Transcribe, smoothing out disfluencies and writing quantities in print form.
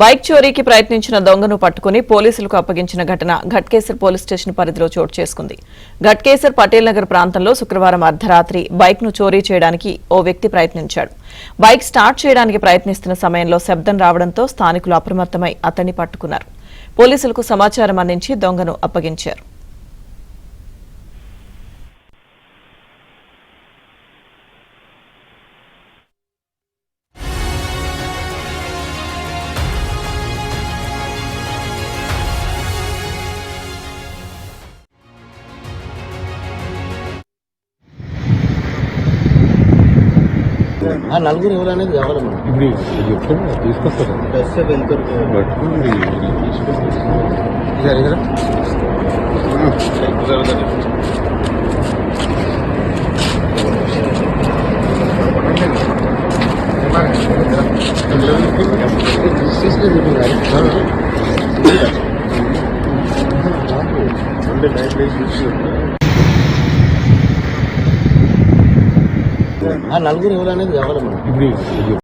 Bike చోరీకి ప్రయత్నించిన దొంగను పట్టుకుని పోలీసులకు అప్పగించిన ఘటన ఘట్కేసర్ పోలీస్ స్టేషన్ పరిధిలో చోటు చేసుకుంది. ఘట్కేసర్ పటేల్ నగర్ ప్రాంతంలో శుక్రవారం అర్ధరాత్రి బైక్ ను చోరీ చేయడానికి ఓ వ్యక్తి ప్రయత్నించాడు. బైక్ స్టార్ట్ చేయడానికి ప్రయత్నిస్తున్న సమయంలో శబ్దం రావడంతో స్థానికులు అప్రమత్తమై అతన్ని పట్టుకున్నారు. పోలీసులకు సమాచారం అందించి దొంగను అప్పగించారు. నలుగురు ఎవరు అనేది కావాలి మనం ఇప్పుడు చెప్తాను తీసుకొస్తారు బస్సు వెళ్తారు పట్టుకుని నలుగురు ఎవరు అనేది కావాలి మనం ఇప్పుడు